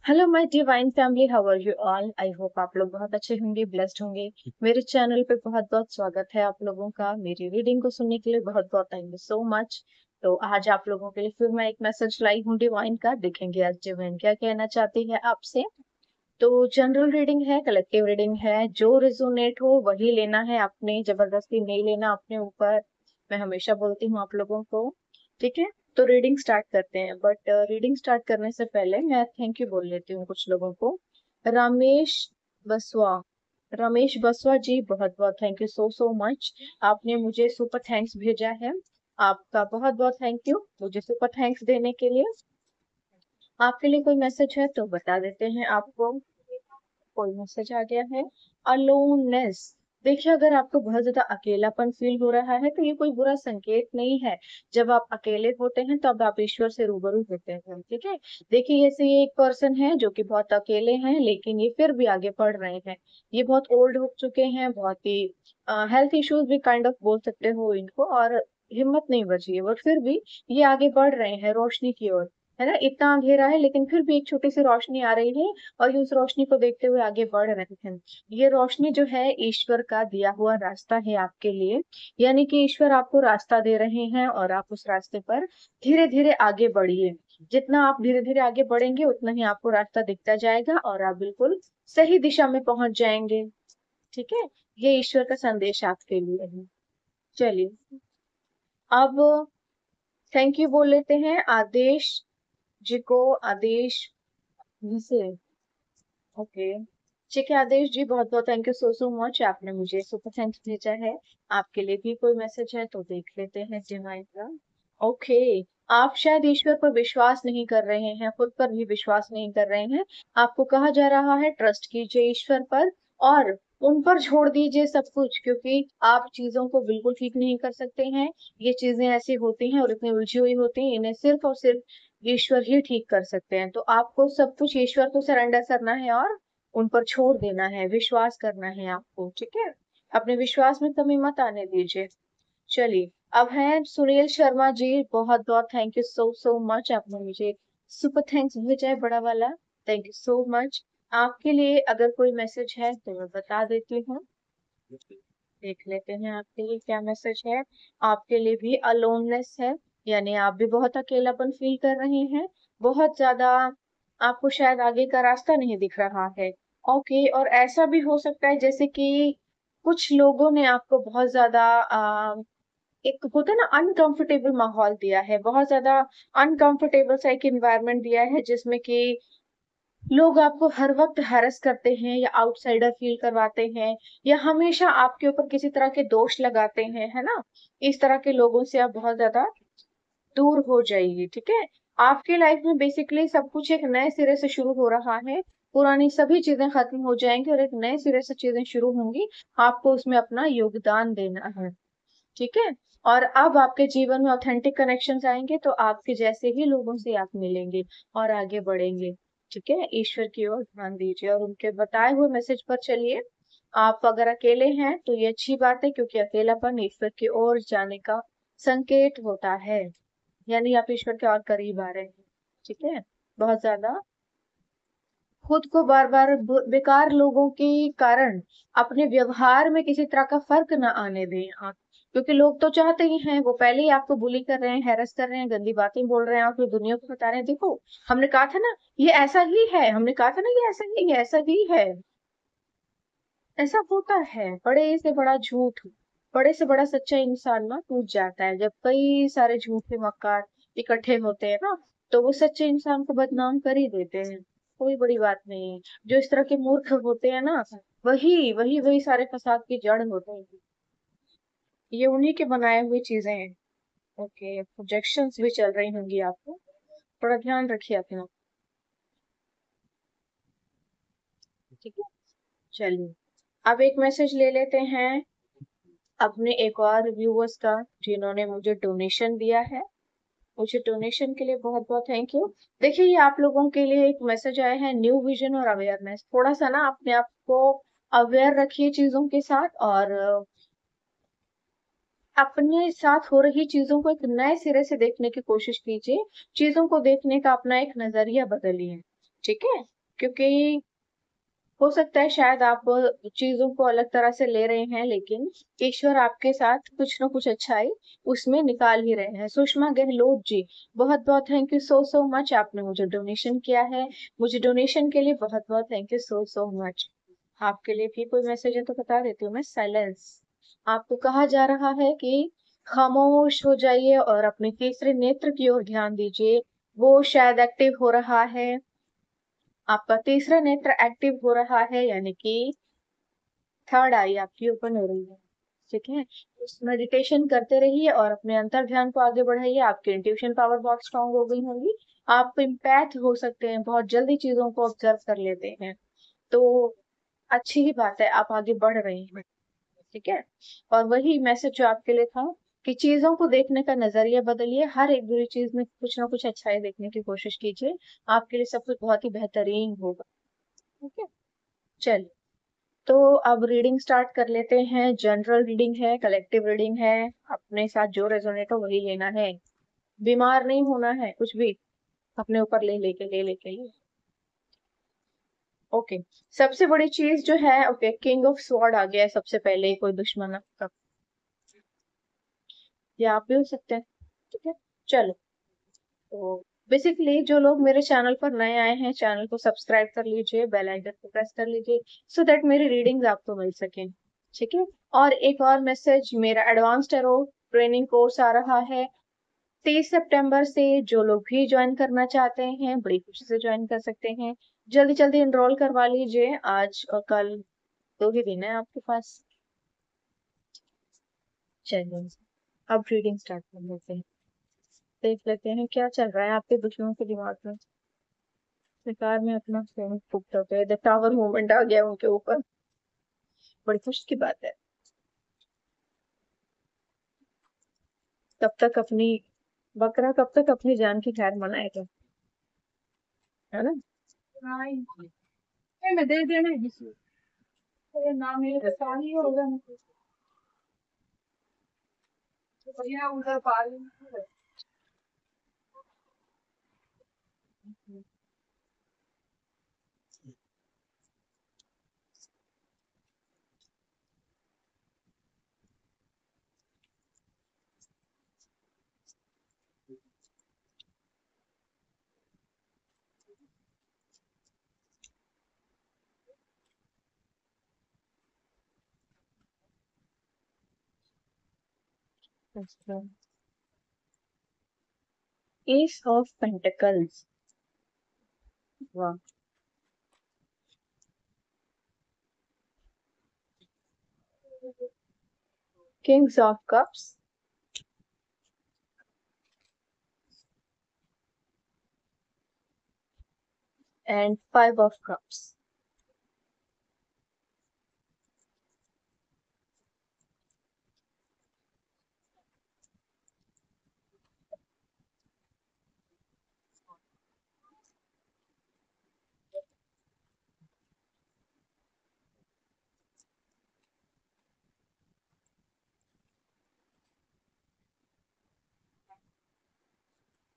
Hello my divine family, how are you all. I hope आप लोग बहुत अच्छे होंगे, ब्लेस्ड होंगे। मेरे चैनल पे बहुत बहुत स्वागत है आप लोगों का। मेरी रीडिंग को सुनने के लिए बहुत बहुत थैंक यू सो मच। तो आज आप लोगों के लिए फिर मैं एक मैसेज लाई हूँ डिवाइन का। देखेंगे आज डिवाइन क्या कहना चाहती है आपसे। तो जनरल रीडिंग है, कलेक्टिव रीडिंग है, जो रिजोनेट हो वही लेना है, आपने जबरदस्ती नहीं लेना अपने ऊपर। मैं हमेशा बोलती हूँ आप लोगों को, ठीक है। तो रीडिंग स्टार्ट करते हैं, बट रीडिंग स्टार्ट करने से पहले मैं थैंक यू बोल लेती हूँ कुछ लोगों को। रमेश बसवा, रमेश बसवा जी, बहुत बहुत thank you so so much. आपने मुझे सुपर थैंक्स भेजा है। आपका बहुत बहुत थैंक यू मुझे सुपर थैंक्स देने के लिए। आपके लिए कोई मैसेज है तो बता देते हैं आपको। कोई मैसेज आ गया है, अलोननेस। देखिए, अगर आपको बहुत ज्यादा अकेलापन फील हो रहा है तो ये कोई बुरा संकेत नहीं है। जब आप अकेले होते हैं तब आप ईश्वर से रूबरू होते हैं, ठीक है। देखिए, जैसे ये एक पर्सन है जो कि बहुत अकेले हैं, लेकिन ये फिर भी आगे बढ़ रहे हैं। ये बहुत ओल्ड हो चुके हैं, बहुत ही हेल्थ इश्यूज भी काइंड ऑफ बोल सकते हो इनको, और हिम्मत नहीं बची है, बट फिर भी ये आगे बढ़ रहे हैं रोशनी की ओर। है ना, इतना अंधेरा है लेकिन फिर भी एक छोटी सी रोशनी आ रही है, और ये उस रोशनी को देखते हुए आगे बढ़ रहे हैं। ये रोशनी जो है ईश्वर का दिया हुआ रास्ता है आपके लिए। यानी कि ईश्वर आपको रास्ता दे रहे हैं और आप उस रास्ते पर धीरे धीरे आगे बढ़िए। जितना आप धीरे धीरे आगे बढ़ेंगे उतना ही आपको रास्ता दिखता जाएगा और आप बिल्कुल सही दिशा में पहुंच जाएंगे, ठीक है। ये ईश्वर का संदेश आपके लिए है। चलिए, अब थैंक यू बोल लेते हैं आदेश जी को। आदेश जी से, ओके, ठीक है आदेश जी, बहुत बहुत thank you so so much. आपने मुझे सुपर थैंक्स भेजा है। आपके लिए भी कोई मैसेज है तो देख लेते हैं डिवाइन का। ओके, आप शायद ईश्वर पर विश्वास नहीं कर रहे हैं, खुद पर भी विश्वास नहीं कर रहे हैं। आपको कहा जा रहा है ट्रस्ट कीजिए ईश्वर पर, और उन पर छोड़ दीजिए सब कुछ, क्योंकि आप चीजों को बिल्कुल ठीक नहीं कर सकते हैं। ये चीजें ऐसी होती हैं और इतनी उलझी हुई होती हैं, इन्हें सिर्फ और सिर्फ ईश्वर ही ठीक कर सकते हैं। तो आपको सब कुछ ईश्वर को सरेंडर करना है और उन पर छोड़ देना है, विश्वास करना है आपको, ठीक है। अपने विश्वास में कमी मत आने दीजिए। चलिए, अब है सुनील शर्मा जी, बहुत बहुत thank you so so much. आपने मुझे सुपर थैंक्स भेजा है बड़ा वाला, थैंक यू सो मच। आपके लिए अगर कोई मैसेज है तो मैं बता देती हूँ। देख लेते हैं आपके लिए क्या मैसेज है। आपके लिए भी अलोननेस है, यानी आप भी बहुत अकेलापन फील कर रहे हैं, बहुत ज्यादा। आपको शायद आगे का रास्ता नहीं दिख रहा है। ओके, और ऐसा भी हो सकता है जैसे कि कुछ लोगों ने आपको बहुत ज्यादा एक होता है ना अनकंफर्टेबल माहौल दिया है, बहुत ज्यादा अनकंफर्टेबल सा एक इन्वायरमेंट दिया है, जिसमें कि लोग आपको हर वक्त हैरेस करते हैं या आउटसाइडर फील करवाते हैं, या हमेशा आपके ऊपर किसी तरह के दोष लगाते हैं, है ना। इस तरह के लोगों से आप बहुत ज्यादा दूर हो जाइए, ठीक है। आपके लाइफ में बेसिकली सब कुछ एक नए सिरे से शुरू हो रहा है। पुरानी सभी चीजें खत्म हो जाएंगी और एक नए सिरे से चीजें शुरू होंगी। आपको उसमें अपना योगदान देना है, ठीक है। और अब आपके जीवन में ऑथेंटिक कनेक्शंस आएंगे तो आपके जैसे ही लोगों से आप मिलेंगे और आगे बढ़ेंगे, ठीक है। ईश्वर की ओर ध्यान दीजिए और उनके बताए हुए मैसेज पर चलिए। आप अगर अकेले हैं तो ये अच्छी बात है, क्योंकि अकेलापन ईश्वर की ओर जाने का संकेत होता है, यानी आप ईश्वर के और करीब आ रहे हैं, ठीक है। बहुत ज्यादा खुद को बार बार बेकार लोगों के कारण अपने व्यवहार में किसी तरह का फर्क ना आने दें आप, क्योंकि लोग तो चाहते ही हैं, वो पहले ही आपको बुली कर रहे हैं, हैरेस कर रहे हैं, गंदी बातें बोल रहे हैं और फिर दुनिया को बता रहे हैं देखो, हमने कहा था ना ये ऐसा ही है, हमने कहा था ना ये ऐसा ही, ये ऐसा ही है। ऐसा होता है, बड़े से बड़ा झूठ, बड़े से बड़ा सच्चा इंसान ना टूट जाता है जब कई सारे झूठे मक्कार इकट्ठे होते हैं ना, तो वो सच्चे इंसान को बदनाम कर ही देते हैं। कोई बड़ी बात नहीं है। जो इस तरह के मूर्ख होते हैं ना, वही वही वही सारे फसाद की जड़ होते हैं। ये उन्हीं के बनाए हुए चीजें हैं। ओके, प्रोजेक्शंस भी चल रही होंगी आपको, थोड़ा ध्यान रखिए अपना, ठीक है। चलिए, अब एक मैसेज ले लेते हैं अपने एक और व्यूअर्स का, जिन्होंने मुझे डोनेशन दिया है। मुझे डोनेशन के लिए बहुत बहुत थैंक यू। देखिए, ये आप लोगों के लिए एक मैसेज आया है, न्यू विजन और अवेयरनेस। थोड़ा सा ना अपने आप को अवेयर रखिए चीजों के साथ, और अपने साथ हो रही चीजों को एक नए सिरे से देखने की कोशिश कीजिए। चीजों को देखने का अपना एक नजरिया बदलिए, ठीक है। क्योंकि हो सकता है शायद आप चीजों को अलग तरह से ले रहे हैं, लेकिन ईश्वर आपके साथ कुछ ना कुछ अच्छाई उसमें निकाल ही रहे हैं। सुषमा गहलोत जी, बहुत बहुत thank you so so much, आपने मुझे डोनेशन किया है। मुझे डोनेशन के लिए बहुत बहुत thank you so so much. आपके लिए भी कोई मैसेज है तो बता देती हूँ मैं। साइलेंस, आपको कहा जा रहा है कि खामोश हो जाइए और अपने तीसरे नेत्र की ओर ध्यान दीजिए। वो शायद एक्टिव हो रहा है, आपका तीसरा नेत्र एक्टिव हो रहा है, यानी कि थर्ड आई आपकी ओपन हो रही है। ठीक है, उस मेडिटेशन करते रहिए और अपने अंतर ध्यान को आगे बढ़ाइए। आपकी इंट्यूशन पावर बहुत स्ट्रांग हो गई होगी। आप इम्पैथ हो सकते हैं, बहुत जल्दी चीजों को ऑब्जर्व कर लेते हैं, तो अच्छी ही बात है, आप आगे बढ़ रहे हैं। ठीक है, और वही मैसेज जो आपके लिए था कि चीजों को देखने का नजरिया बदलिए, हर एक बुरी चीज में कुछ ना कुछ अच्छाई देखने की कोशिश कीजिए, आपके लिए सब कुछ बहुत ही बेहतरीन होगा। ठीक है, चलिए, तो अब रीडिंग स्टार्ट कर लेते हैं। जनरल रीडिंग है, कलेक्टिव रीडिंग है, अपने साथ जो रेजोनेट हो वही लेना है। बीमार नहीं होना है, कुछ भी अपने ऊपर ले लेके ही। ओके, सबसे बड़ी चीज जो है, ओके, किंग ऑफ स्वॉर्ड आ गया है सबसे पहले, कोई दुश्मन आपका, या आप भी हो सकते हैं। ठीक है, चलो, तो बेसिकली जो लोग मेरे चैनल पर नए आए हैं, चैनल को सब्सक्राइब कर लीजिए, बेल आइकन को प्रेस कर लीजिए, सो दैट मेरी रीडिंग्स आपको मिल सके। ठीक है, और एक और मैसेज, मेरा एडवांस टैरो ट्रेनिंग कोर्स आ रहा है 30 सितंबर से। जो लोग भी ज्वाइन करना चाहते हैं बड़ी खुशी से ज्वाइन कर सकते हैं। जल्दी जल्दी एनरोल करवा लीजिए, आज और कल 2 ही दिन है आपके पास। चलिए, अब रीडिंग स्टार्ट कर लेते हैं। देख लेते हैं क्या चल रहा है आपके दुश्मनों के दिमाग में। सरकार में अपना फेम फुकट हो गया, द टावर मूवमेंट आ गया उनके ऊपर, बड़ी खुशी की बात है। कब तक अपनी बकरा, कब तक अपनी जान की खैर मनाएगा, है ना। हाँ, ये मैं दे देना है किसी को, ये नाम मेरे साल ही होगा मुझे, तो बढ़िया उधर पाल। अच्छा, एस ऑफ पेंटिकल्स, वाह। Kings of cups and 5 of cups.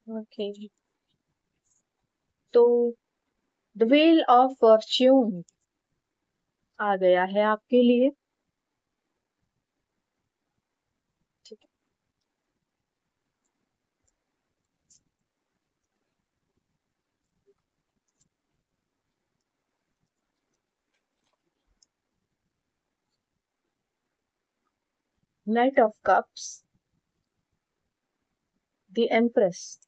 Okay, तो द व्हील ऑफ फॉर्च्यून आ गया है आपके लिए। Night of cups, the empress,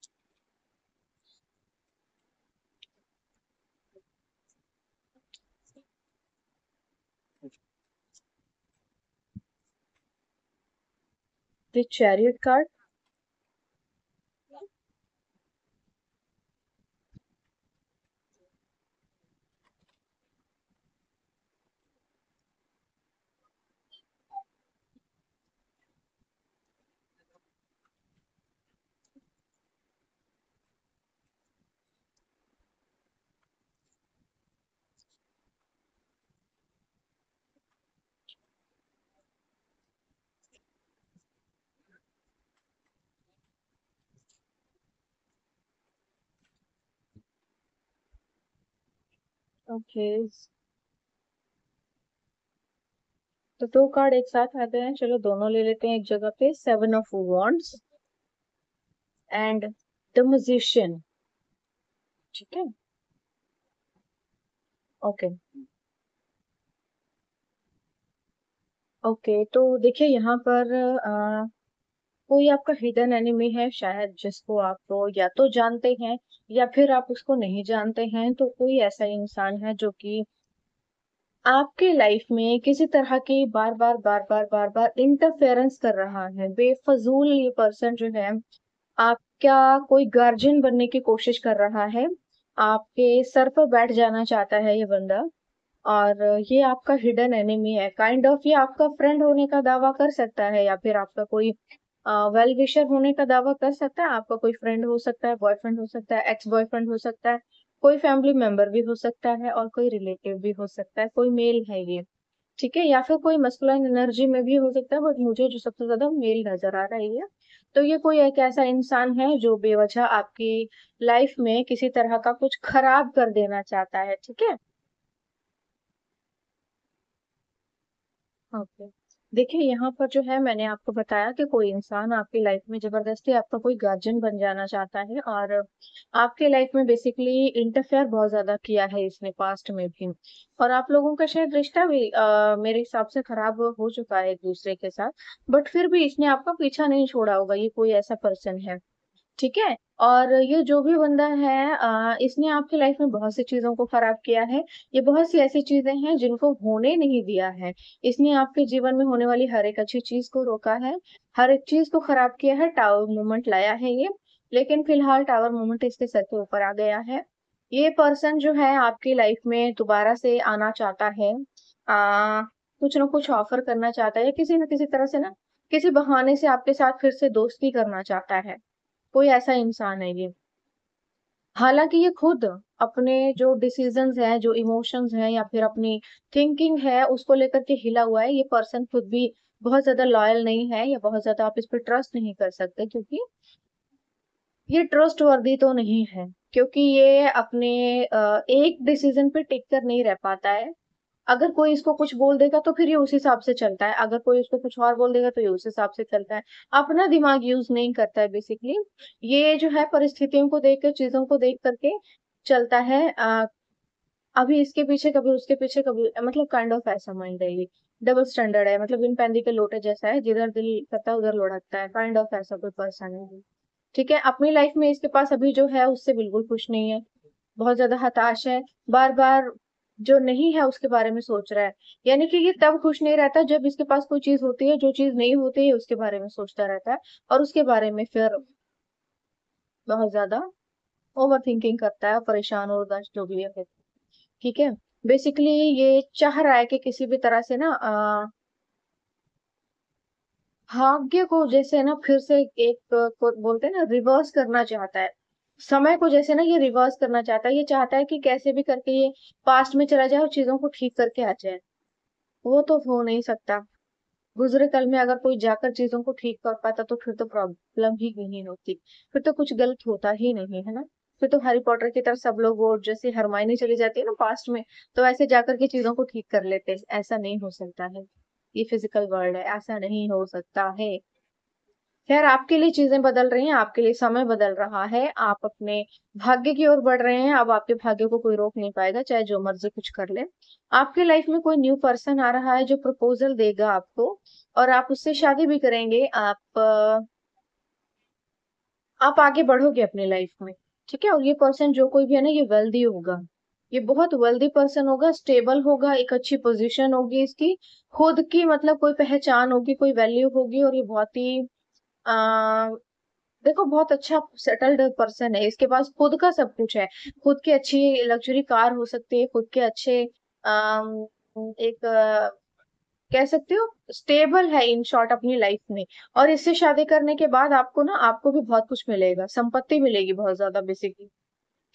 the chariot card, okay, तो दो कार्ड एक साथ आते हैं, चलो दोनों ले लेते हैं एक जगह पे। Seven of wands and the musician. ठीक है, ओके। ओके, तो देखिए यहाँ पर कोई आपका हिडन एनिमी है शायद, जिसको आप तो या तो जानते हैं या फिर आप उसको नहीं जानते हैं। तो कोई ऐसा इंसान है जो कि आपके लाइफ में किसी तरह की बार बार इंटरफेरेंस कर रहा है, बेफजूल। ये पर्सन जो है आपका कोई गार्जियन बनने की कोशिश कर रहा है, आपके सर पर बैठ जाना चाहता है ये बंदा। और ये आपका हिडन एनिमी है, काइंड ऑफ। ये आपका फ्रेंड होने का दावा कर सकता है या फिर आपका कोई वेल विशर होने का दावा कर सकता है। आपका कोई फ्रेंड हो सकता है, बॉयफ्रेंड हो सकता है, एक्स बॉयफ्रेंड हो सकता है, कोई फैमिली मेंबर भी हो सकता है और कोई रिलेटिव भी हो सकता है। कोई मेल है ये, ठीक है, या फिर कोई मस्कुलाइन एनर्जी में भी हो सकता है, बट मुझे जो सबसे ज्यादा मेल नजर आ रहा है ये। तो ये कोई एक ऐसा इंसान है जो बेवजह आपकी लाइफ में किसी तरह का कुछ खराब कर देना चाहता है, ठीक है। ओके, देखिए यहाँ पर जो है मैंने आपको बताया कि कोई इंसान आपकी लाइफ में जबरदस्ती आपका कोई गार्जियन बन जाना चाहता है, और आपके लाइफ में बेसिकली इंटरफेयर बहुत ज्यादा किया है इसने पास्ट में भी। और आप लोगों का शायद रिश्ता भी मेरे हिसाब से खराब हो चुका है एक दूसरे के साथ। बट फिर भी इसने आपका पीछा नहीं छोड़ा होगा, ये कोई ऐसा पर्सन है, ठीक है। और ये जो भी बंदा है इसने आपकी लाइफ में बहुत सी चीजों को खराब किया है। ये बहुत सी ऐसी चीजें हैं जिनको होने नहीं दिया है। इसने आपके जीवन में होने वाली हर एक अच्छी चीज को रोका है, हर एक चीज को खराब किया है। टावर मूवमेंट लाया है ये, लेकिन फिलहाल टावर मूवमेंट इसके सर के ऊपर आ गया है। ये पर्सन जो है आपकी लाइफ में दोबारा से आना चाहता है, कुछ ना कुछ ऑफर करना चाहता है, या किसी न किसी तरह से ना, किसी बहाने से आपके साथ फिर से दोस्ती करना चाहता है। कोई ऐसा इंसान है ये। हालांकि ये खुद अपने जो डिसीजंस हैं, जो इमोशंस हैं, या फिर अपनी थिंकिंग है, उसको लेकर के हिला हुआ है। ये पर्सन खुद भी बहुत ज्यादा लॉयल नहीं है, या बहुत ज्यादा आप इस पर ट्रस्ट नहीं कर सकते, क्योंकि ये ट्रस्ट वर्दी तो नहीं है। क्योंकि ये अपने एक डिसीजन पे टिक कर नहीं रह पाता है। अगर कोई इसको कुछ बोल देगा तो फिर ये उस हिसाब से चलता है, अगर कोई उसको कुछ और बोल देगा तो ये उस हिसाब से चलता है। अपना दिमाग यूज नहीं करता है बेसिकली। ये जो है परिस्थितियों को देख कर, चीजों को देख करके चलता है। अभी इसके पीछे, कभी उसके पीछे, कभी, मतलब काइंड ऑफ ऐसा माइंड है ये। डबल स्टैंडर्ड है, मतलब इन पैंदी के लोटे जैसा है, जिधर दिल करता है उधर लुढ़कता है, काइंड ऑफ ऐसा कोई पर्सन है ये। ठीक है, अपनी लाइफ में इसके पास अभी जो है उससे बिल्कुल खुश नहीं है, बहुत ज्यादा हताश है, बार बार जो नहीं है उसके बारे में सोच रहा है। यानी कि ये तब खुश नहीं रहता जब इसके पास कोई चीज होती है, जो चीज नहीं होती है उसके बारे में सोचता रहता है, और उसके बारे में फिर बहुत ज्यादा ओवर थिंकिंग करता है, परेशान और उदास जो भी है फिर। ठीक है, बेसिकली ये चाह रहा है कि किसी भी तरह से ना भाग्य को जैसे ना फिर से एक को बोलते हैं ना, रिवर्स करना चाहता है। समय को जैसे ना ये रिवर्स करना चाहता है, ये चाहता है कि कैसे भी करके ये पास्ट में चला जाए और चीजों को ठीक करके आ जाए। वो तो हो नहीं सकता। गुजरे कल में अगर कोई जाकर चीजों को ठीक कर पाता तो फिर तो प्रॉब्लम ही नहीं होती, फिर तो कुछ गलत होता ही नहीं है ना। फिर तो हैरी पॉटर की तरह सब लोग, वो जैसे हरमाइनी चली जाती है ना पास्ट में, तो ऐसे जाकर के चीजों को ठीक कर लेते हैं। ऐसा नहीं हो सकता है, ये फिजिकल वर्ल्ड है, ऐसा नहीं हो सकता है। खैर, आपके लिए चीजें बदल रही हैं, आपके लिए समय बदल रहा है, आप अपने भाग्य की ओर बढ़ रहे हैं। अब आपके भाग्य को कोई रोक नहीं पाएगा, चाहे जो मर्जी कुछ कर ले। आपके लाइफ में कोई न्यू पर्सन आ रहा है जो प्रपोजल देगा आपको, और आप उससे शादी भी करेंगे। आप आगे बढ़ोगे अपनी लाइफ में, ठीक है। और ये पर्सन जो कोई भी है ना, ये वेल्दी होगा, ये बहुत वेल्दी पर्सन होगा, स्टेबल होगा, एक अच्छी पोजीशन होगी इसकी, खुद की मतलब कोई पहचान होगी, कोई वैल्यू होगी। और ये बहुत ही आ, देखो, बहुत अच्छा सेटल्ड पर्सन है, इसके पास खुद का सब कुछ है। खुद की अच्छी लग्जरी कार हो सकती है, खुद के अच्छे एक कह सकते हो स्टेबल है, इन शॉर्ट, अपनी लाइफ में। और इससे शादी करने के बाद आपको ना, आपको भी बहुत कुछ मिलेगा, संपत्ति मिलेगी बहुत ज्यादा बेसिकली,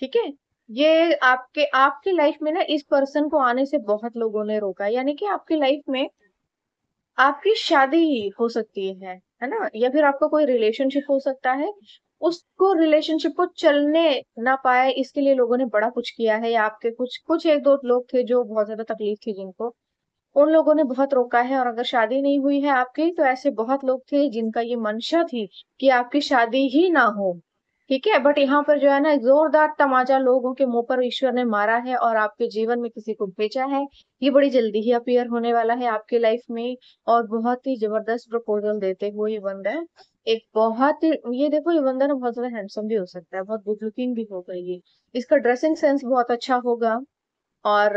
ठीक है। ये आपके आपकी लाइफ में ना इस पर्सन को आने से बहुत लोगों ने रोका है। यानी कि आपकी लाइफ में आपकी शादी हो सकती है ना, या फिर आपका कोई रिलेशनशिप हो सकता है। उसको रिलेशनशिप को चलने ना पाए, इसके लिए लोगों ने बड़ा कुछ किया है, या आपके कुछ कुछ एक दो लोग थे जो बहुत ज्यादा तकलीफ थी जिनको, उन लोगों ने बहुत रोका है। और अगर शादी नहीं हुई है आपकी, तो ऐसे बहुत लोग थे जिनका ये मंशा थी कि आपकी शादी ही ना हो। ठीक है, बट यहाँ पर जो है ना, जोरदार तमाचा लोगों के मुंह पर ईश्वर ने मारा है और आपके जीवन में किसी को भेजा है। ये बड़ी जल्दी ही अपीयर होने वाला है आपके लाइफ में, और बहुत ही जबरदस्त प्रपोजल देते हुए ये बंदा है। एक बहुत ही, ये देखो, ये बंदा ना बहुत ज्यादा हैंडसम भी हो सकता है, बहुत गुड लुकिंग भी होगा ये, इसका ड्रेसिंग सेंस बहुत अच्छा होगा। और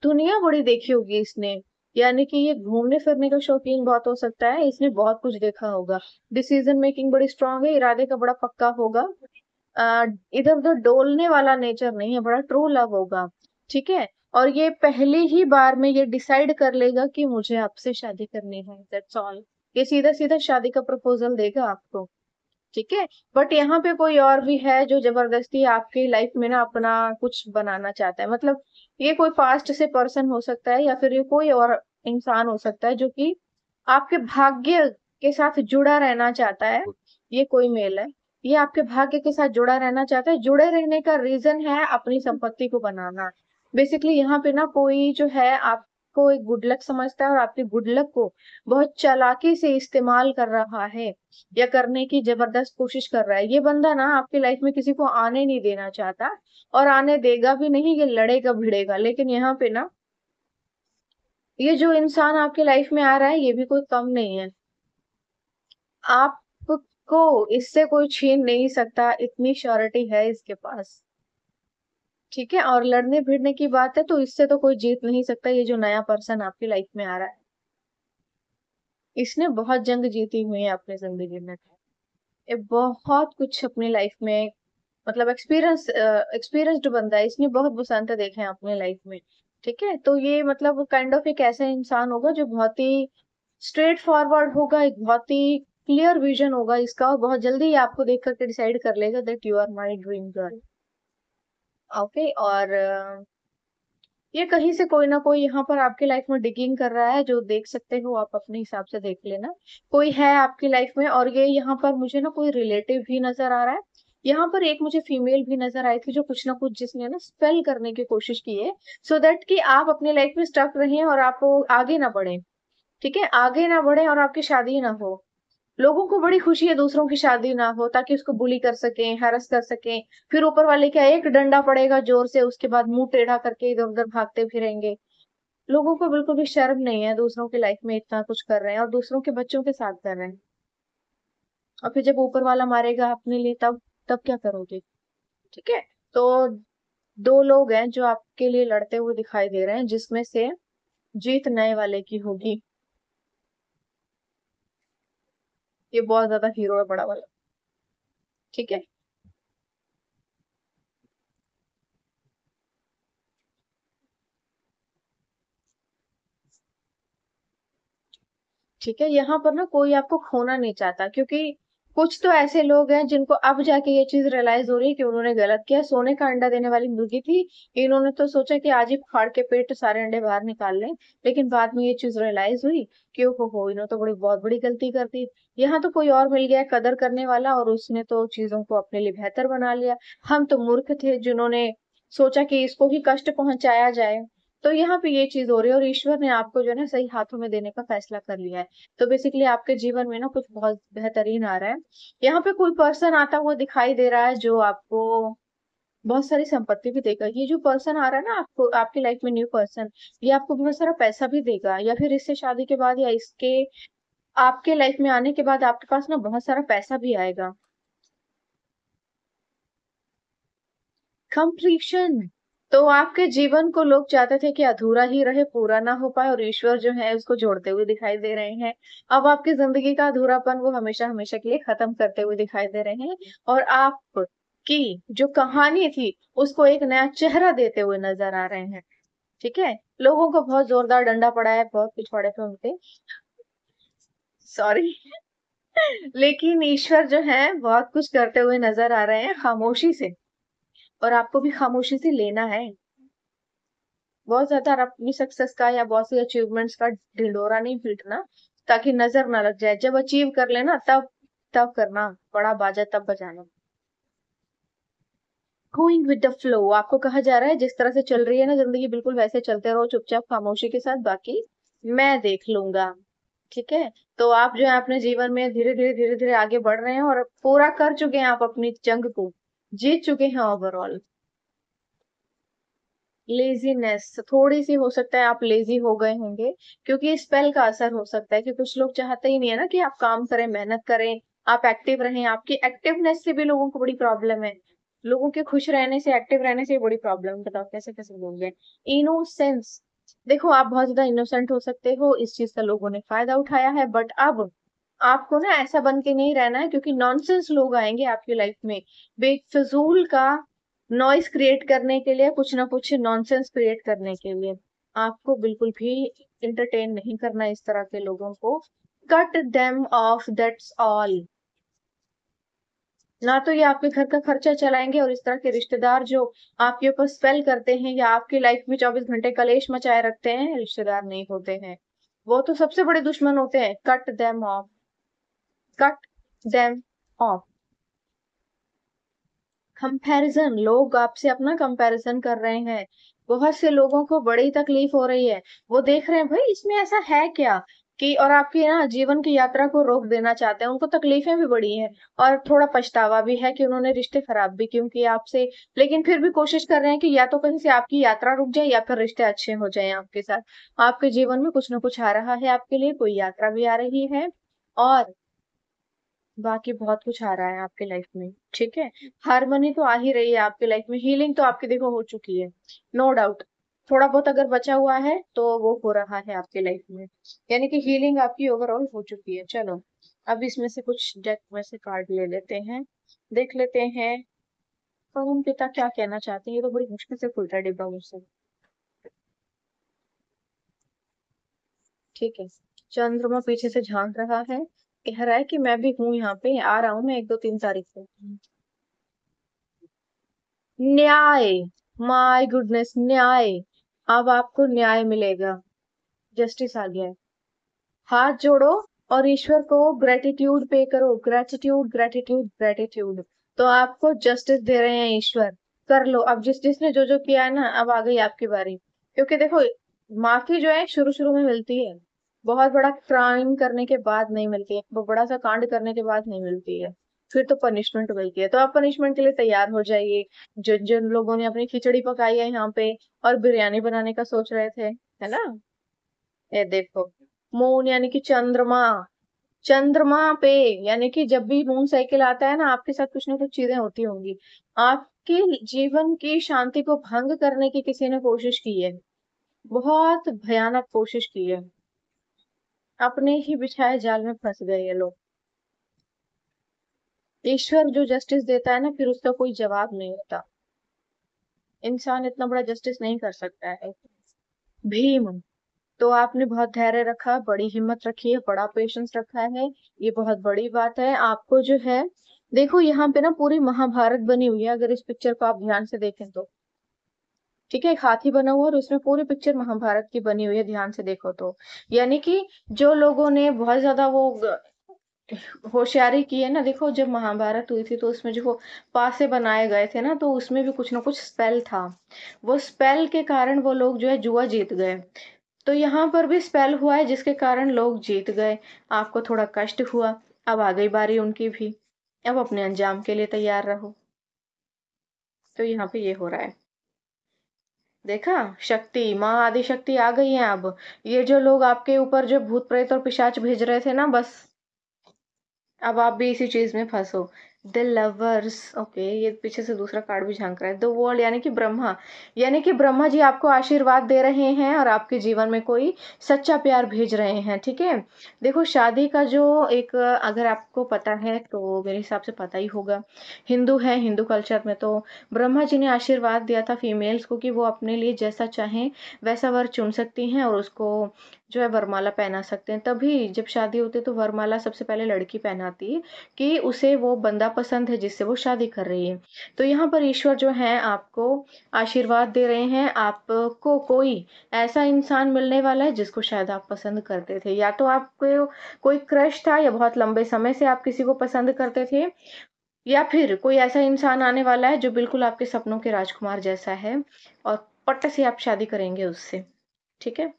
दुनिया बड़ी देखी होगी इसने, यानी कि ये घूमने फिरने का शौकीन बहुत हो सकता है, इसने बहुत कुछ देखा होगा। डिसीजन मेकिंग बड़ी स्ट्रांग है, इरादे का बड़ा पक्का होगा। इधर उधर डोलने वाला नेचर नहीं है, बड़ा ट्रू लव होगा। ठीक है, और ये पहली ही बार में ये डिसाइड कर लेगा कि मुझे आपसे शादी करनी है, दैट्स ऑल। ये सीधा सीधा शादी का प्रपोजल देगा आपको। ठीक है, बट यहाँ पे कोई और भी है जो जबरदस्ती आपकी लाइफ में ना अपना कुछ बनाना चाहता है। मतलब ये कोई पास्ट से पर्सन हो सकता है, या फिर ये कोई और इंसान हो सकता है जो कि आपके भाग्य के साथ जुड़ा रहना चाहता है। ये कोई मेल है, ये आपके भाग्य के साथ जुड़ा रहना चाहता है। जुड़े रहने का रीजन है अपनी संपत्ति को बनाना। बेसिकली यहाँ पे ना कोई जो है आपको एक गुड लक समझता है और आपकी गुड लक को बहुत चालाकी से इस्तेमाल कर रहा है, या करने की जबरदस्त कोशिश कर रहा है। ये बंदा ना आपकी लाइफ में किसी को आने नहीं देना चाहता, और आने देगा भी नहीं, ये लड़ेगा भिड़ेगा। लेकिन यहाँ पे ना, ये जो इंसान आपकी लाइफ में आ रहा है, ये भी कोई कम नहीं है। आपको इससे कोई छीन नहीं सकता, इतनी श्योरिटी है इसके पास। ठीक है, और लड़ने भिड़ने की बात है तो इससे तो कोई जीत नहीं सकता। ये जो नया पर्सन आपकी लाइफ में आ रहा है, इसने बहुत जंग जीती हुई है अपनी जिंदगी में। ये बहुत कुछ अपनी लाइफ में, मतलब एक्सपीरियंस्ड बंदा है, इसने बहुत बसंत देखे हैं अपने लाइफ में। ठीक है, तो ये मतलब काइंड ऑफ एक ऐसा इंसान होगा जो बहुत ही स्ट्रेट फॉरवर्ड होगा, एक बहुत ही क्लियर विजन होगा इसका, और बहुत जल्दी ही आपको देख करके डिसाइड कर लेगा that you are my dream girl. Okay, और ये कहीं से कोई ना कोई यहाँ पर आपकी लाइफ में डिगिंग कर रहा है, जो देख सकते हो आप अपने हिसाब से देख लेना। कोई है आपकी लाइफ में, और ये यहाँ पर मुझे ना कोई रिलेटिव भी नजर आ रहा है। यहाँ पर एक मुझे फीमेल भी नजर आई थी जो कुछ ना कुछ जिसने ना स्पेल करने की कोशिश की है, सो दैट कि आप अपनी लाइफ में स्टक रहें और आप आगे ना बढ़े। ठीक है, आगे ना बढ़े और आपकी शादी ना हो। लोगों को बड़ी खुशी है दूसरों की शादी ना हो, ताकि उसको बुली कर सकें, हैरस कर सकें। फिर ऊपर वाले का एक डंडा पड़ेगा जोर से, उसके बाद मुंह टेढ़ा करके इधर उधर भागते फिरेंगे। लोगों को बिल्कुल भी शर्म नहीं है, दूसरों की लाइफ में इतना कुछ कर रहे हैं और दूसरों के बच्चों के साथ कर रहे हैं। और फिर जब ऊपर वाला मारेगा अपने लिए, तब तब क्या करोगे? ठीक है, तो दो लोग हैं जो आपके लिए लड़ते हुए दिखाई दे रहे हैं, जिसमें से जीत नए वाले की होगी। ये बहुत ज्यादा हीरो है, बड़ा वाला। ठीक है, ठीक है, यहाँ पर ना कोई आपको खोना नहीं चाहता, क्योंकि कुछ तो ऐसे लोग हैं जिनको अब जाके ये चीज रियलाइज हो रही है कि उन्होंने गलत किया। सोने का अंडा देने वाली मुर्गी थी, इन्होंने तो सोचा कि आज ही फाड़ के पेट सारे अंडे बाहर निकाल लें। लेकिन बाद में ये चीज रियलाइज हुई कि ओ हो, इन्होंने तो बड़ी बहुत बड़ी गलती कर दी। यहाँ तो कोई और मिल गया कदर करने वाला, और उसने तो चीजों को अपने लिए बेहतर बना लिया। हम तो मूर्ख थे जिन्होंने सोचा कि इसको ही कष्ट पहुंचाया जाए। तो यहाँ पे ये चीज हो रही है, और ईश्वर ने आपको जो है ना सही हाथों में देने का फैसला कर लिया है। तो बेसिकली आपके जीवन में ना कुछ बहुत बेहतरीन आ रहा है। यहाँ पे कोई पर्सन आता हुआ दिखाई दे रहा है जो आपको बहुत सारी संपत्ति भी देगा। ये जो पर्सन आ रहा है ना आपको, आपकी लाइफ में न्यू पर्सन, ये आपको बहुत सारा पैसा भी देगा, या फिर इससे शादी के बाद या इसके आपके लाइफ में आने के बाद आपके पास ना बहुत सारा पैसा भी आएगा। कंप्लीशन। तो आपके जीवन को लोग चाहते थे कि अधूरा ही रहे, पूरा ना हो पाए, और ईश्वर जो है उसको जोड़ते हुए दिखाई दे रहे हैं। अब आपकी जिंदगी का अधूरापन वो हमेशा हमेशा के लिए खत्म करते हुए दिखाई दे रहे हैं, और आपकी जो कहानी थी उसको एक नया चेहरा देते हुए नजर आ रहे हैं। ठीक है, लोगों को बहुत जोरदार डंडा पड़ा है, बहुत पिछवाड़े पे उनके, सॉरी। लेकिन ईश्वर जो है बहुत कुछ करते हुए नजर आ रहे हैं खामोशी से, और आपको भी खामोशी से लेना है। बहुत ज्यादा अपनी सक्सेस का या बहुत सी अचीवमेंट्स का ढिंडोरा नहीं पीटना, ताकि नजर ना लग जाए। जब अचीव कर लेना तब तब करना, बड़ा बाजा तब बजाना। गोइंग विद द फ्लो, आपको कहा जा रहा है जिस तरह से चल रही है ना जिंदगी, बिल्कुल वैसे चलते रहो चुपचाप खामोशी के साथ, बाकी मैं देख लूंगा। ठीक है। तो आप जो है अपने जीवन में धीरे धीरे आगे बढ़ रहे हैं और पूरा कर चुके हैं, आप अपनी जंग को जीत चुके हैं ओवरऑल। लेजीनेस थोड़ी सी हो सकता है, आप लेजी हो गए होंगे, क्योंकि स्पेल का असर हो सकता है कि कुछ लोग चाहते ही नहीं है ना कि आप काम करें, मेहनत करें, आप एक्टिव रहें। आपकी एक्टिवनेस से भी लोगों को बड़ी प्रॉब्लम है। लोगों के खुश रहने से, एक्टिव रहने से बड़ी प्रॉब्लम है। बताओ कैसे कैसे लोग हैं। इनोसेंस, देखो आप बहुत ज्यादा इनोसेंट हो सकते हो, इस चीज का लोगों ने फायदा उठाया है, बट अब आपको ना ऐसा बन के नहीं रहना है, क्योंकि नॉनसेंस लोग आएंगे आपकी लाइफ में बेफिजूल का नॉइस क्रिएट करने के लिए, कुछ ना कुछ नॉनसेंस क्रिएट करने के लिए। आपको बिल्कुल भी इंटरटेन नहीं करना इस तरह के लोगों को। Cut them of, that's all. ना तो ये आपके घर का खर्चा चलाएंगे, और इस तरह के रिश्तेदार जो आपके ऊपर स्पेल करते हैं या आपकी लाइफ में 24 घंटे कलेश मचाए रखते हैं, रिश्तेदार नहीं होते हैं, वो तो सबसे बड़े दुश्मन होते हैं। Cut them of, cut them of. Comparison, लोग आपसे अपना कंपैरिजन कर रहे हैं। बहुत से लोगों को बड़ी तकलीफ हो रही है, वो देख रहे हैं भाई इसमें ऐसा है क्या कि, और आपकी ना जीवन की यात्रा को रोक देना चाहते हैं। उनको तकलीफें भी बड़ी हैं और थोड़ा पछतावा भी है कि उन्होंने रिश्ते खराब भी क्यों किए आपसे, लेकिन फिर भी कोशिश कर रहे हैं कि या तो कहीं से आपकी यात्रा रुक जाए या फिर रिश्ते अच्छे हो जाएं आपके साथ। आपके जीवन में कुछ ना कुछ आ रहा है आपके लिए, कोई यात्रा भी आ रही है, और बाकी बहुत कुछ आ रहा है आपके लाइफ में। ठीक है। हारमोनी तो आ ही रही है आपके लाइफ में, हीलिंग तो आपकी देखो हो चुकी है, नो डाउट। थोड़ा बहुत अगर बचा हुआ है तो वो हो रहा है आपके लाइफ में, यानी कि हीलिंग आपकी ओवरऑल हो चुकी है। चलो अब इसमें से कुछ डेक में से कार्ड ले लेते हैं, देख लेते हैं परम पिता क्या कहना चाहते हैं। ये तो बड़ी मुश्किल से खुलता है डिब्बा मुझसे। ठीक है। चंद्रमा पीछे से झांक रहा है, कह रहा है कि मैं भी हूँ यहाँ पे, आ रहा हूँ मैं 1 2 3 तारीख को। न्याय, माय गुडनेस, न्याय। अब आपको न्याय मिलेगा, जस्टिस आ गया है। हाथ जोड़ो और ईश्वर को ग्रेटिट्यूड पे करो, ग्रेटिट्यूड ग्रेटिट्यूड ग्रेटिट्यूड। तो आपको जस्टिस दे रहे हैं ईश्वर। कर लो अब, जिसने जो जो किया है ना, अब आ गई आपकी बारी। क्योंकि देखो माफी जो है शुरू शुरू में मिलती है, बहुत बड़ा क्राइम करने के बाद नहीं मिलती है, वो बड़ा सा कांड करने के बाद नहीं मिलती है, फिर तो पनिशमेंट मिलती है। तो आप पनिशमेंट के लिए तैयार हो जाइए। जिन जिन लोगों ने अपनी खिचड़ी पकाई है यहाँ पे और बिरयानी बनाने का सोच रहे थे, है ना, ये देखो मून यानी कि चंद्रमा, चंद्रमा पे, यानी कि जब भी मून साइकिल आता है ना, आपके साथ कुछ ना कुछ चीजें होती होंगी। आपके जीवन की शांति को भंग करने की किसी ने कोशिश की है, बहुत भयानक कोशिश की है। अपने ही बिछाए जाल में फंस गए ये लोग। ईश्वर जो जस्टिस देता है ना, फिर उसका कोई जवाब नहीं होता। इंसान इतना बड़ा जस्टिस नहीं कर सकता है। भीम, तो आपने बहुत धैर्य रखा, बड़ी हिम्मत रखी है, बड़ा पेशेंस रखा है, ये बहुत बड़ी बात है। आपको जो है देखो यहाँ पे ना पूरी महाभारत बनी हुई है, अगर इस पिक्चर को आप ध्यान से देखें तो। ठीक है, एक हाथी बना हुआ और उसमें पूरी पिक्चर महाभारत की बनी हुई है, ध्यान से देखो तो। यानी कि जो लोगों ने बहुत ज्यादा वो होशियारी की है ना, देखो जब महाभारत हुई थी तो उसमें जो वो पासे बनाए गए थे ना, तो उसमें भी कुछ ना कुछ स्पेल था। वो स्पेल के कारण वो लोग जो है जुआ जीत गए। तो यहाँ पर भी स्पेल हुआ है जिसके कारण लोग जीत गए। आपको थोड़ा कष्ट हुआ, अब आ गई बारी उनकी भी। अब अपने अंजाम के लिए तैयार रहो। तो यहाँ पे ये हो रहा है, देखा, शक्ति, माँ आदि शक्ति आ गई है अब। ये जो लोग आपके ऊपर जो भूत प्रेत और पिशाच भेज रहे थे ना, बस अब आप भी इसी चीज में फंसो। द लवर्स, ओके, ये पीछे से दूसरा कार्ड भी झांक रहा है। द वर्ल्ड यानी कि ब्रह्मा, यानी कि ब्रह्मा जी आपको आशीर्वाद दे रहे हैं और आपके जीवन में कोई सच्चा प्यार भेज रहे हैं। ठीक है। देखो शादी का जो एक, अगर आपको पता है तो मेरे हिसाब से पता ही होगा, हिंदू है, हिंदू कल्चर में तो ब्रह्मा जी ने आशीर्वाद दिया था फीमेल्स को कि वो अपने लिए जैसा चाहें वैसा वर चुन सकती हैं, और उसको जो है वरमाला पहना सकते हैं। तभी जब शादी होती है तो वरमाला सबसे पहले लड़की पहनाती है कि उसे वो बंदा पसंद है जिससे वो शादी कर रही है। तो यहाँ पर ईश्वर जो है आपको आशीर्वाद दे रहे हैं, आपको कोई ऐसा इंसान मिलने वाला है जिसको शायद आप पसंद करते थे, या तो आपको कोई क्रश था या बहुत लंबे समय से आप किसी को पसंद करते थे, या फिर कोई ऐसा इंसान आने वाला है जो बिल्कुल आपके सपनों के राजकुमार जैसा है और पट्ट से आप शादी करेंगे उससे। ठीक है?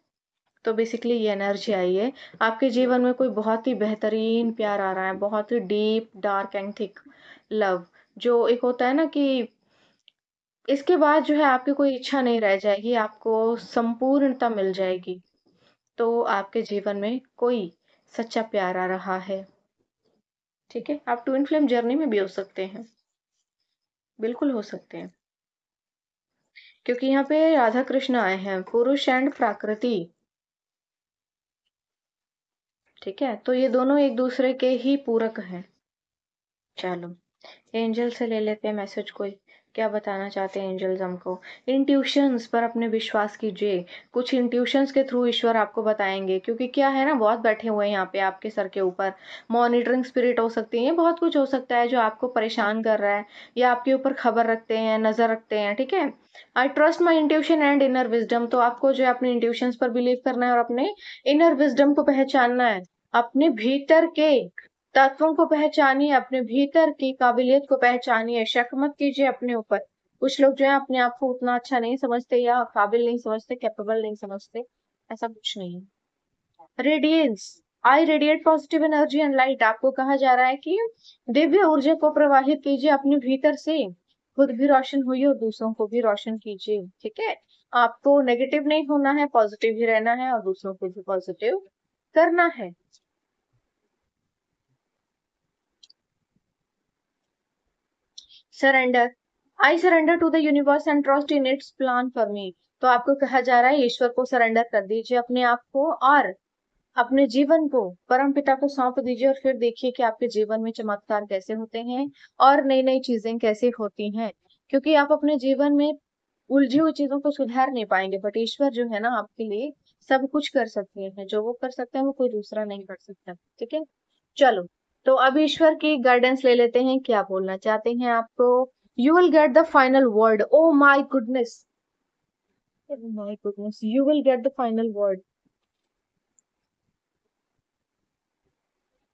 तो बेसिकली ये एनर्जी आई है। आपके जीवन में कोई बहुत ही बेहतरीन प्यार आ रहा है, बहुत ही deep, dark and thick love, जो एक होता है ना कि इसके बाद जो है आपकी कोई इच्छा नहीं रह जाएगी, आपको संपूर्णता मिल जाएगी। तो आपके जीवन में कोई सच्चा प्यार आ रहा है। ठीक है? आप ट्विन फ्लेम जर्नी में भी हो सकते हैं। बिल्कुल हो सकते हैं। क्योंकि यहाँ पे राधा कृष्ण आए हैं, पुरुष एंड प्रकृति। ठीक है? तो ये दोनों एक दूसरे के ही पूरक हैं। चलो, एंजल से ले लेते हैं मैसेज कोई। क्या बताना चाहते हैं एंजल्स हमको? इंट्यूशंस पर अपने विश्वास कीजिए। कुछ इंट्यूशंस के थ्रू ईश्वर आपको बताएंगे, क्योंकि क्या है ना, बहुत बैठे हुए हैं यहाँ पे आपके सर के ऊपर। मॉनिटरिंग स्पिरिट हो सकती है, बहुत कुछ हो सकता है जो आपको परेशान कर रहा है या आपके ऊपर खबर रखते हैं, नजर रखते हैं। ठीक है? I trust my intuition and inner wisdom. तो आपको जो है अपने इंट्यूशंस पर बिलीव करना है और अपने इनर विजडम को पहचानना है। अपने भीतर के तत्वों को पहचानिए, अपने भीतर की काबिलियत को पहचानिए, शक मत कीजिए अपने ऊपर। कुछ लोग जो है अपने आप को उतना अच्छा नहीं समझते या काबिल नहीं समझते, कैपेबल नहीं समझते। ऐसा कुछ नहीं है। Radiance, I radiate positive energy and light. आपको कहा जा रहा है कि दिव्य ऊर्जा को प्रवाहित कीजिए अपने भीतर से, खुद भी रोशन होइए और दूसरों को भी रोशन कीजिए। ठीक है? आपको नेगेटिव नहीं होना है, पॉजिटिव ही रहना है और दूसरों को भी पॉजिटिव करना है। Surrender, I surrender to the universe and trust in its plan for me. तो आपको कहा जा रहा है ईश्वर को सरेंडर कर दीजिए, अपने आप को और अपने जीवन को परम पिता को सौंप दीजिए और फिर देखिए कि आपके जीवन में चमत्कार कैसे होते हैं और नई नई चीजें कैसे होती हैं। क्योंकि आप अपने जीवन में उलझी हुई चीजों को सुधार नहीं पाएंगे, बट ईश्वर जो है ना आपके लिए सब कुछ कर सकते हैं। जो वो कर सकते हैं वो कोई दूसरा नहीं कर सकता। ठीक है? चलो, तो अब ईश्वर की गाइडेंस ले लेते हैं, क्या बोलना चाहते हैं आपको। You will get the final word. Oh my goodness, my goodness, you will get the final word.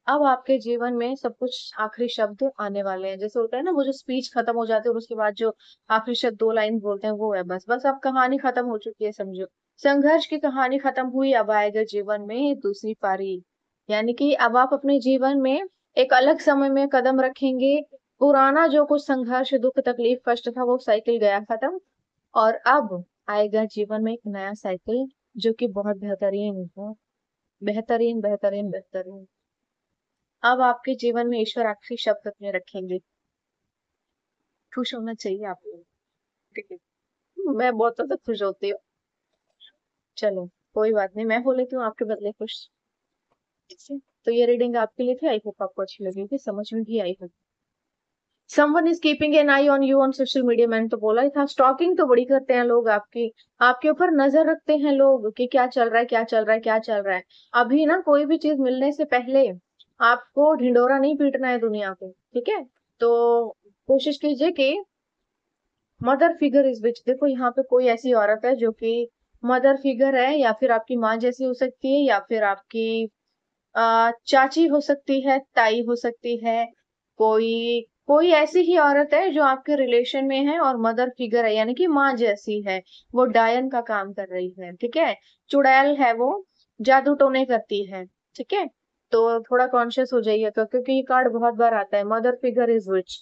अब आपके जीवन में सब कुछ आखिरी शब्द आने वाले हैं। जैसे होता है ना, वो जो स्पीच खत्म हो जाती है और उसके बाद जो आखिरी शब्द दो लाइन बोलते हैं, वो है बस। बस अब कहानी खत्म हो चुकी है, समझो। संघर्ष की कहानी खत्म हुई, अब आएगा जीवन में दूसरी पारी। यानी कि अब आप अपने जीवन में एक अलग समय में कदम रखेंगे। पुराना जो कुछ संघर्ष, दुख, तकलीफ, कष्ट था, वो साइकिल गया खत्म। और अब आएगा जीवन में एक नया साइकिल जो कि बहुत बेहतरीन है। बेहतरीन, बेहतरीन, बेहतरीन। अब आपके जीवन में ईश्वर आखिरी शब्द अपने रखेंगे। खुश होना चाहिए आपको। ठीक है? मैं बहुत ज्यादा खुश होती हूँ। चलो, कोई बात नहीं, मैं हो लेती हूँ आपके बदले खुश। ठीक है? तो ये रीडिंग आपके लिए थी, आई होप आपको अच्छी लगी होगी, समझ में भी आई होगी। Someone is keeping an I on you on social media. मैंने तो बोला ही था, स्टॉकिंग तो बड़ी करते हैं लोग आपकी, आपके ऊपर नजर रखते हैं लोग कि क्या चल रहा है, क्या चल रहा है, क्या चल रहा है। अभी ना कोई भी चीज मिलने से पहले आपको ढिंडोरा नहीं पीटना है दुनिया को। ठीक है? तो कोशिश कीजिए कि मदर फिगर इज विच। देखो, यहाँ पे कोई ऐसी औरत है जो कि मदर फिगर है, या फिर आपकी माँ जैसी हो सकती है, या फिर आपकी चाची हो सकती है, ताई हो सकती है। कोई कोई ऐसी ही औरत है जो आपके रिलेशन में है और मदर फिगर है, यानी कि माँ जैसी है। वो डायन का काम कर रही है। ठीक है? चुड़ैल है वो, जादू टोने करती है। ठीक है? तो थोड़ा कॉन्शियस हो जाइएगा, क्योंकि ये कार्ड बहुत बार आता है, मदर फिगर इज विच।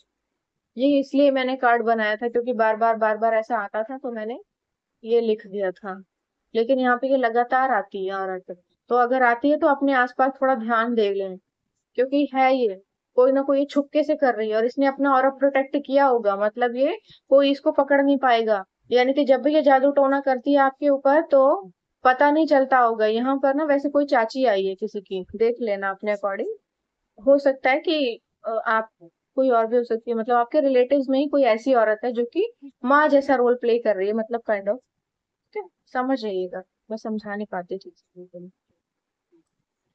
ये इसलिए मैंने कार्ड बनाया था क्योंकि बार बार ऐसा आता था, तो मैंने ये लिख दिया था। लेकिन यहाँ पे ये लगातार आती है औरत। तो अगर आती है तो अपने आसपास थोड़ा ध्यान दे लें, क्योंकि है ये कोई ना कोई छुपके से कर रही है और इसने अपना ऑरा प्रोटेक्ट किया होगा, मतलब ये कोई इसको पकड़ नहीं पाएगा। यानी कि जब भी ये जादू टोना करती है आपके ऊपर तो पता नहीं चलता होगा। यहाँ पर ना वैसे कोई चाची आई है किसी की, देख लेना अपने अकॉर्डिंग। हो सकता है कि आप, कोई और भी हो सकती है, मतलब आपके रिलेटिव्स में ही कोई ऐसी औरत है जो कि माँ जैसा रोल प्ले कर रही है, मतलब काइंड ऑफ। समझ जाइएगा, मैं समझा नहीं पाती चीज।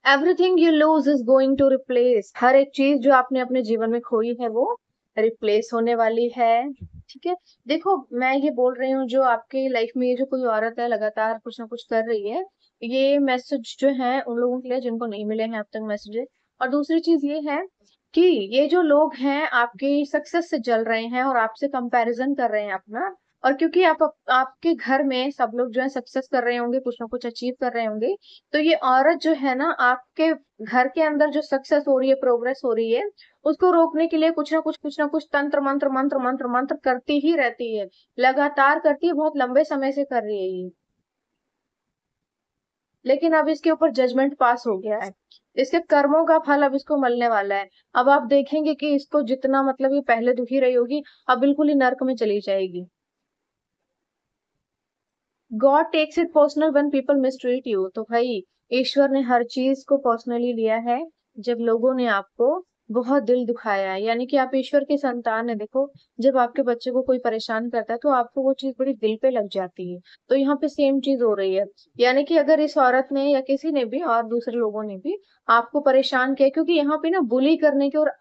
Everything you lose is going to replace, हर एक चीज जो आपने अपने जीवन में खोई है वो रिप्लेस होने वाली है। ठीक है, देखो मैं ये बोल रही हूँ, जो आपकी लाइफ में ये जो कोई औरत है लगातार कुछ ना कुछ कर रही है, ये मैसेज जो है उन लोगों के लिए जिनको नहीं मिले हैं अब तक मैसेजेस। और दूसरी चीज ये है कि ये जो लोग हैं आपकी सक्सेस से जल रहे हैं और आपसे कंपैरिजन कर रहे हैं अपना। और क्योंकि आपके घर में सब लोग जो है सक्सेस कर रहे होंगे, कुछ ना कुछ अचीव कर रहे होंगे, तो ये औरत जो है ना आपके घर के अंदर जो सक्सेस हो रही है, प्रोग्रेस हो रही है, उसको रोकने के लिए कुछ ना कुछ तंत्र मंत्र मंत्र मंत्र मंत्र करती ही रहती है, लगातार करती है, बहुत लंबे समय से कर रही है ये। लेकिन अब इसके ऊपर जजमेंट पास हो गया है, इसके कर्मों का फल अब इसको मिलने वाला है। अब आप देखेंगे कि इसको जितना मतलब ये पहले दुखी रही होगी, अब बिल्कुल ही नर्क में चली जाएगी। God takes it personal when people mistreat you, तो भाई ईश्वर ने हर चीज को पर्सनली लिया है जब लोगों ने आपको बहुत दिल दुखाया है, यानी कि आप ईश्वर की संतान है। देखो जब आपके बच्चे को कोई परेशान करता है तो आपको वो चीज बड़ी दिल पे लग जाती है, तो यहाँ पे सेम चीज हो रही है। यानी कि अगर इस औरत ने या किसी ने भी और दूसरे लोगों ने भी आपको परेशान किया, क्योंकि यहाँ पे ना बुली करने की और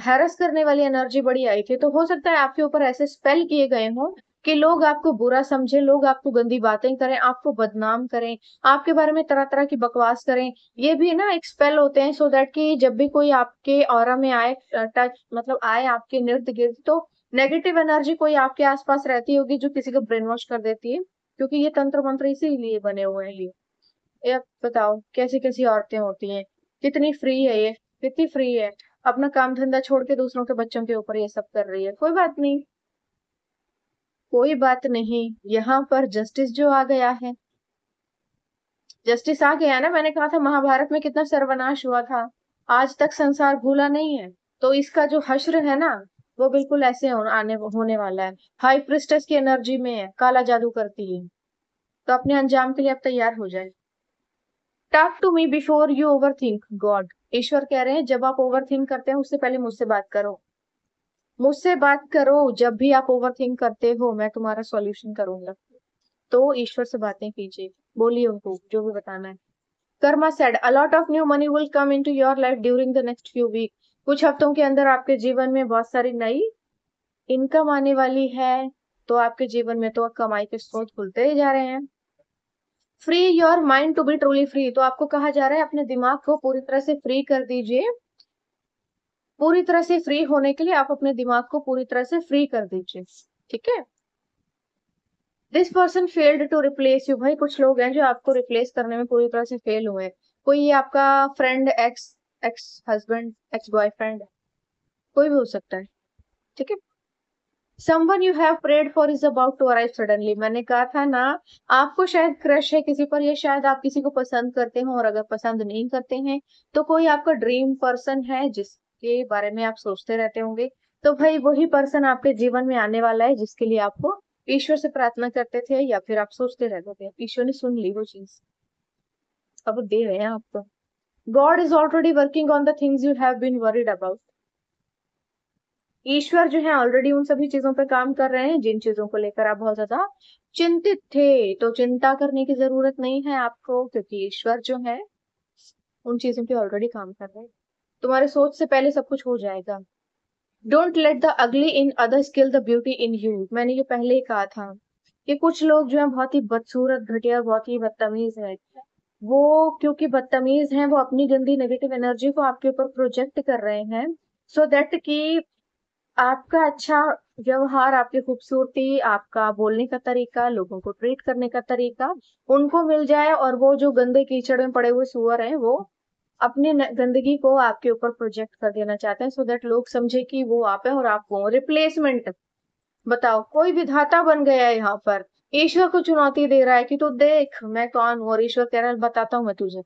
हैरस करने वाली एनर्जी बड़ी आई थी, तो हो सकता है आपके ऊपर ऐसे स्पेल किए गए हों कि लोग आपको बुरा समझे, लोग आपको गंदी बातें करें, आपको बदनाम करें, आपके बारे में तरह तरह की बकवास करें। ये भी ना एक स्पेल होते हैं, सो दैट कि जब भी कोई आपके ऑरा में आए, टच मतलब आए आपके इर्द गिर्द, तो नेगेटिव एनर्जी कोई आपके आसपास रहती होगी जो किसी को ब्रेन वॉश कर देती है, क्योंकि ये तंत्र मंत्र इसीलिए बने हुए हैं ये अब बताओ कैसी कैसी औरतें होती हैं, कितनी फ्री है ये, कितनी फ्री है, अपना काम धंधा छोड़ के दूसरों के बच्चों के ऊपर ये सब कर रही है। कोई बात नहीं, कोई बात नहीं, यहाँ पर जस्टिस जो आ गया है, जस्टिस आ गया ना, मैंने कहा था महाभारत में कितना सर्वनाश हुआ था, आज तक संसार भूला नहीं है। तो इसका जो हश्र है ना, वो बिल्कुल ऐसे होने वाला है। हाई प्रिस्टेस की एनर्जी में है, काला जादू करती है, तो अपने अंजाम के लिए अब तैयार हो जाए। Talk to me before you overthink, god, ईश्वर कह रहे हैं जब आप ओवर थिंक करते हैं उससे पहले मुझसे बात करो, मुझसे बात करो। जब भी आप ओवर थिंक करते हो मैं तुम्हारा सॉल्यूशन करूंगा, तो ईश्वर से बातें कीजिए, बोलिए उनको जो भी बताना है। Karma said a lot of new money will come into your life during the next few week, कुछ हफ्तों के अंदर आपके जीवन में बहुत सारी नई इनकम आने वाली है, तो आपके जीवन में तो कमाई के स्रोत खुलते ही जा रहे हैं। Free your mind to be truly free, तो आपको कहा जा रहा है अपने दिमाग को पूरी तरह से फ्री कर दीजिए, पूरी तरह से फ्री होने के लिए आप अपने दिमाग को पूरी तरह से फ्री कर दीजिए। ठीक है, this person failed to replace you, भाई कुछ लोग हैं जो आपको रिप्लेस करने में पूरी तरह से फेल हुए। कोई ये आपका friend, ex ex husband, ex boyfriend, कोई भी हो सकता है। ठीक है, someone you have prayed for is about to arrive suddenly, मैंने कहा था ना आपको शायद क्रश है किसी पर, या शायद आप किसी को पसंद करते हो, और अगर पसंद नहीं करते हैं तो कोई आपका ड्रीम पर्सन है जिसके बारे में आप सोचते रहते होंगे, तो भाई वही पर्सन आपके जीवन में आने वाला है जिसके लिए आपको ईश्वर से प्रार्थना करते थे या फिर आप सोचते रहते थे। ईश्वर ने सुन ली वो चीज, अब वो दे रहे हैं आपको। God is already working on the things you have been worried about, ईश्वर जो है ऑलरेडी उन सभी चीजों पर काम कर रहे हैं जिन चीजों को लेकर आप बहुत ज्यादा चिंतित थे, तो चिंता करने की जरूरत नहीं है आपको, क्योंकि ईश्वर जो है उन चीजों पे ऑलरेडी काम कर रहे हैं, तुम्हारे सोच से पहले सब कुछ हो जाएगा। Don't let the ugly in others kill the beauty in you, मैंने ये पहले ही कहा था कि कुछ लोग जो है बहुत ही बदसूरत, घटिया, बहुत ही बदतमीज है, वो क्योंकि बदतमीज हैं वो अपनी गंदी नेगेटिव एनर्जी को आपके ऊपर प्रोजेक्ट कर रहे हैं, सो दैट कि आपका अच्छा व्यवहार, आपकी खूबसूरती, आपका बोलने का तरीका, लोगों को ट्रीट करने का तरीका उनको मिल जाए, और वो जो गंदे कीचड़ में पड़े हुए सुअर हैं वो अपनी गंदगी को आपके ऊपर प्रोजेक्ट कर देना चाहते हैं, सो दैट लोग समझे कि वो आप है और आप वो रिप्लेसमेंट। बताओ कोई विधाता बन गया है यहाँ पर, ईश्वर को चुनौती दे रहा है कि तू देख मैं कौन हूँ, और ईश्वर कह रहा है बताता हूँ मैं तुझे,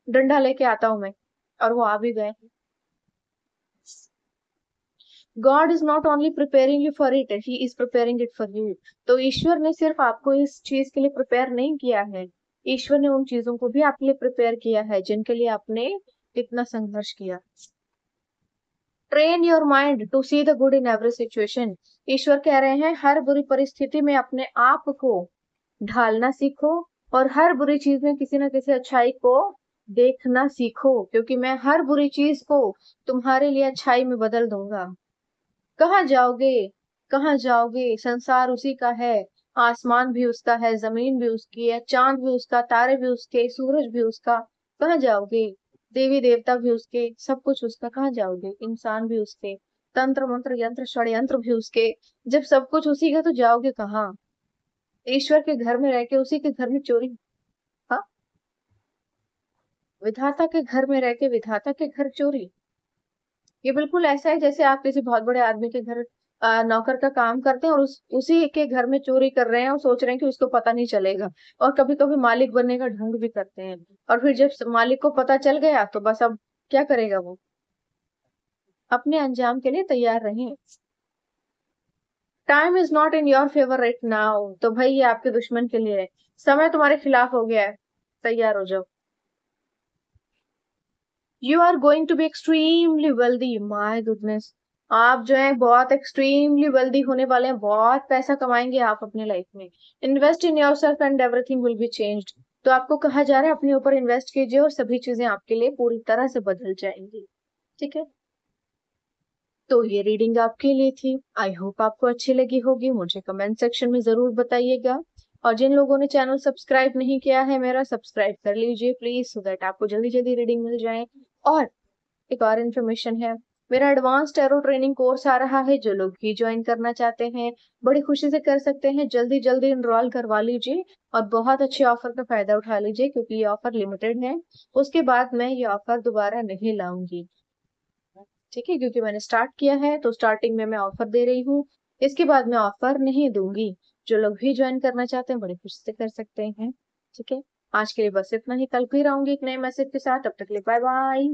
डंडा लेके आता हूँ मैं, और वो आ भी गए। God is not only preparing you for it, he is preparing it for you, तो ईश्वर ने सिर्फ आपको इस चीज के लिए प्रिपेयर नहीं किया है, ईश्वर ने उन चीजों को भी आपके लिए प्रिपेयर किया है जिनके लिए आपने इतना संघर्ष किया। Train your mind to see the good in every situation, ईश्वर कह रहे हैं हर बुरी परिस्थिति में अपने आप को ढालना सीखो, और हर बुरी चीज में किसी न किसी अच्छाई को देखना सीखो, क्योंकि मैं हर बुरी चीज को तुम्हारे लिए अच्छाई में बदल दूंगा। कहाँ जाओगे, कहाँ जाओगे, संसार उसी का है। आसमान भी उसका है, जमीन भी उसकी है, चांद भी उसका, तारे भी उसके, सूरज भी उसका। कहाँ जाओगे, देवी देवता भी उसके, सब कुछ उसका। कहाँ जाओगे, इंसान भी उसके, तंत्र मंत्र यंत्र षड्यंत्र भी उसके। जब सब कुछ उसी का, तो जाओगे कहाँ। ईश्वर के घर में रह के उसी के घर में चोरी। हाँ, विधाता के घर में रह के विधाता के घर चोरी। ये बिल्कुल ऐसा है जैसे आप किसी बहुत बड़े आदमी के घर नौकर का काम करते हैं और उसी के घर में चोरी कर रहे हैं और सोच रहे हैं कि उसको पता नहीं चलेगा। और कभी कभी मालिक बनने का ढोंग भी करते हैं। और फिर जब मालिक को पता चल गया तो बस अब क्या करेगा वो। अपने अंजाम के लिए तैयार रहें। Time is not in your favour right now, तो भाई ये आपके दुश्मन के लिए है। समय तुम्हारे खिलाफ हो गया है, तैयार हो जाओ। You are going to be extremely wealthy, my goodness. आप जो है बहुत एक्सट्रीमली वेल्दी होने वाले हैं, बहुत पैसा कमाएंगे आप अपने लाइफ में। Invest in your self and everything will be changed. तो आपको कहा जा रहा है अपने ऊपर इन्वेस्ट कीजिए और सभी चीजें आपके लिए पूरी तरह से बदल जाएंगी। ठीक है, तो ये रीडिंग आपके लिए थी। आई होप आपको अच्छी लगी होगी, मुझे कमेंट सेक्शन में जरूर बताइएगा। और जिन लोगों ने चैनल सब्सक्राइब नहीं किया है मेरा, सब्सक्राइब कर लीजिए प्लीज, सो दैट आपको जल्दी जल्दी रीडिंग मिल जाए। और एक और इन्फॉर्मेशन है, मेरा एडवांस टैरो ट्रेनिंग कोर्स आ रहा है। जो लोग भी ज्वाइन करना चाहते हैं बड़ी खुशी से कर सकते हैं, जल्दी जल्दी इनरोल करवा लीजिए और बहुत अच्छे ऑफर का फायदा उठा लीजिए, क्योंकि ये ऑफर लिमिटेड है। उसके बाद मैं ये ऑफर दोबारा नहीं लाऊंगी। ठीक है, क्योंकि मैंने स्टार्ट किया है तो स्टार्टिंग में मैं ऑफर दे रही हूँ। इसके बाद मैं ऑफर नहीं दूंगी। जो लोग भी ज्वाइन करना चाहते हैं बड़ी खुशी से कर सकते हैं। ठीक है, आज के लिए बस इतना ही। कल फिर आऊंगी एक नए मैसेज के साथ, तब तक के लिए बाय बाय।